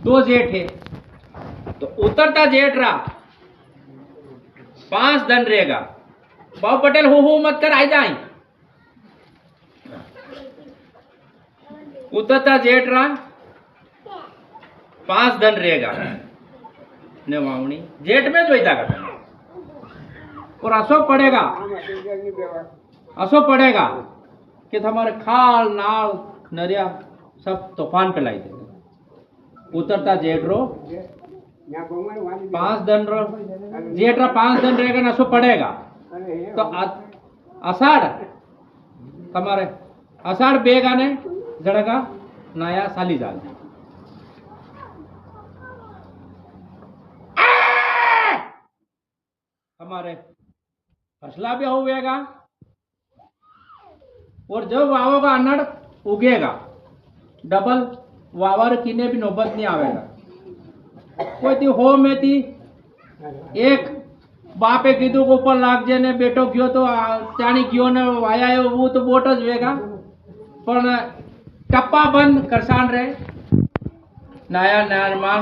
दो जेठ है तो उतरता जेठ रहा 5 दिन रहेगा। बाबू पटेल हो मत कर आई जाए। उतरता जेठ रहा 5 दिन रहेगा ने वावणी जेठ में जो था करता और असो पड़ेगा कि तुम्हारे खाल नाल नरिया सब तूफान पे लाई दे। उतरता जेठ रो 5 दिन रो जेठ रा 5 दिन रहेगा नशो पड़ेगा तो अषाढ़ तुम्हारे अषाढ़ बेगा ने जड़ेगा नया साली जाल हमारे फसला भी होगा और जब वावोगा अनड़ उगेगा डबल वावर किने भी नौबत नहीं आवेगा। कोई थी हो में थी एक बापे कीधु को ऊपर लाग जे ने बेटो गयो तो त्याणी गयो ने वाया वो तो बोट ज वेगा पण टप्पा बंद करसान रहे नया निर्माण